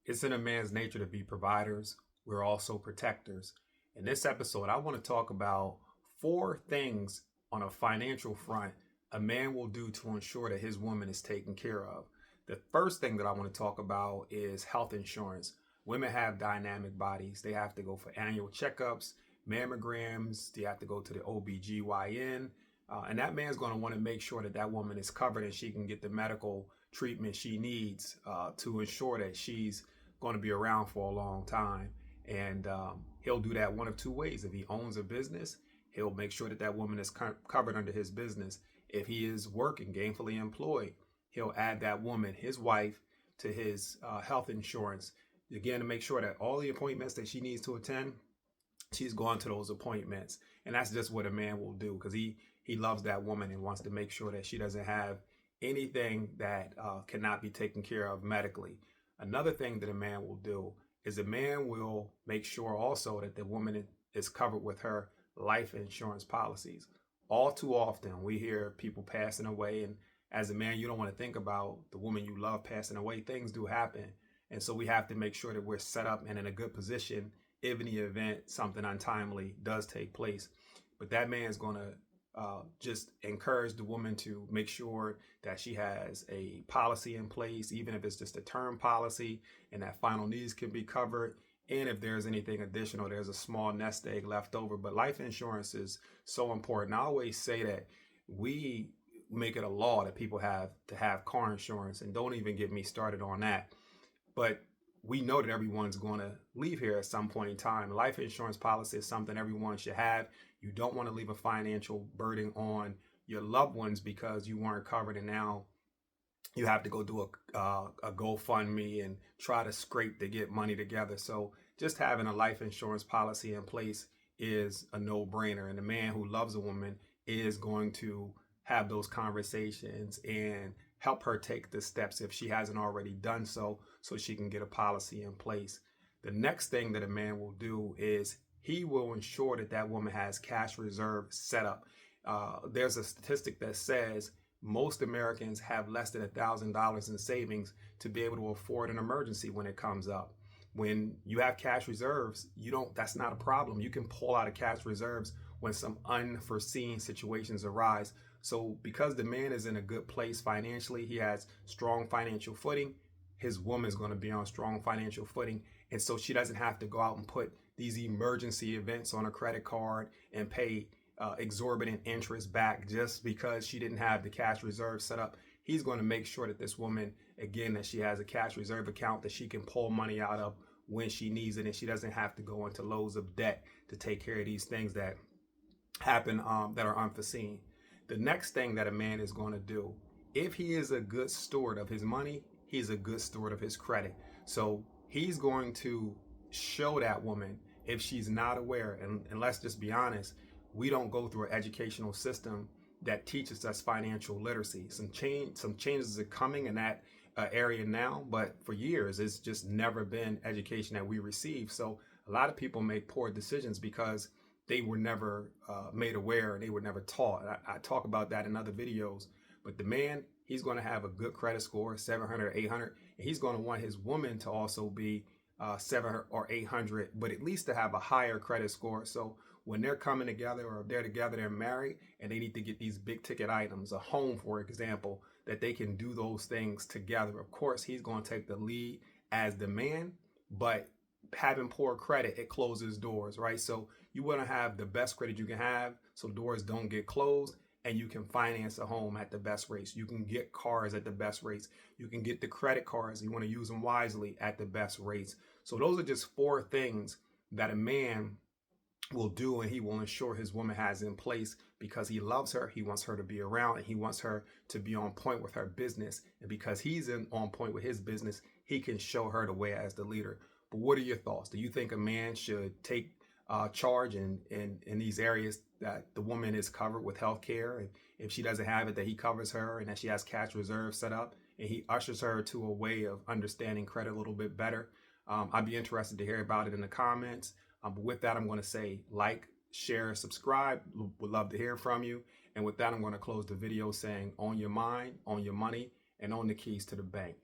It's in a man's nature to be providers. We're also protectors. In this episode, I want to talk about 4 things on a financial front a man will do to ensure that his woman is taken care of. The first thing that I want to talk about is health insurance. Women have dynamic bodies. They have to go for annual checkups, mammograms, they have to go to the OBGYN. And that man's going to want to make sure that that woman is covered and she can get the medical treatment she needs to ensure that she's going to be around for a long time. And he'll do that one of 2 ways. If he owns a business, he'll make sure that that woman is covered under his business. If he is working, gainfully employed, he'll add that woman, his wife, to his health insurance. Again, to make sure that all the appointments that she needs to attend, she's going to those appointments. And that's just what a man will do, because he loves that woman and wants to make sure that she doesn't have anything that cannot be taken care of medically. Another thing that a man will do is a man will make sure also that the woman is covered with her life insurance policies. All too often we hear people passing away, and as a man you don't want to think about the woman you love passing away. Things do happen, and so we have to make sure that we're set up and in a good position if in the event something untimely does take place. But that man's going to just encourage the woman to make sure that she has a policy in place, even if it's just a term policy, and that final needs can be covered. And if there's anything additional, there's a small nest egg left over. But life insurance is so important. I always say that we make it a law that people have to have car insurance, and don't even get me started on that. But we know that everyone's going to leave here at some point in time. Life insurance policy is something everyone should have. You don't want to leave a financial burden on your loved ones because you weren't covered, and now you have to go do a GoFundMe and try to scrape to get money together. So just having a life insurance policy in place is a no-brainer. And the man who loves a woman is going to have those conversations and help her take the steps if she hasn't already done so she can get a policy in place. The next thing that a man will do is he will ensure that that woman has cash reserve set up. There's a statistic that says most Americans have less than $1,000 in savings to be able to afford an emergency when it comes up. When you have cash reserves, that's not a problem. You can pull out of cash reserves when some unforeseen situations arise. So because the man is in a good place financially, he has strong financial footing, his woman is going to be on strong financial footing. And so she doesn't have to go out and put these emergency events on a credit card and pay exorbitant interest back just because she didn't have the cash reserve set up. He's going to make sure that this woman, again, that she has a cash reserve account that she can pull money out of when she needs it, and she doesn't have to go into loads of debt to take care of these things that happen that are unforeseen. The next thing that a man is going to do, if he is a good steward of his money, he's a good steward of his credit. So he's going to show that woman, if she's not aware, and let's just be honest, we don't go through an educational system that teaches us financial literacy. Some changes are coming in that area now, but for years it's just never been education that we receive. So a lot of people make poor decisions because they were never made aware and they were never taught. I talk about that in other videos. But the man, he's going to have a good credit score, 700 or 800, and he's going to want his woman to also be 700 or 800, but at least to have a higher credit score. So when they're coming together, or if they're together, they're married, and they need to get these big ticket items, a home, for example, that they can do those things together. Of course, he's going to take the lead as the man, but having poor credit, it closes doors, right? So you want to have the best credit you can have so doors don't get closed, and you can finance a home at the best rates. You can get cars at the best rates. You can get the credit cards. You want to use them wisely at the best rates. So those are just 4 things that a man will do, and he will ensure his woman has in place because he loves her. He wants her to be around, and he wants her to be on point with her business. And because he's on point with his business, he can show her the way as the leader. But what are your thoughts? Do you think a man should take charge in these areas, that the woman is covered with health care, and if she doesn't have it, that he covers her, and that she has cash reserves set up, and he ushers her to a way of understanding credit a little bit better? I'd be interested to hear about it in the comments. But with that, I'm going to say like, share, subscribe. Would love to hear from you. And with that, I'm going to close the video saying, own your mind, own your money, and own the keys to the bank.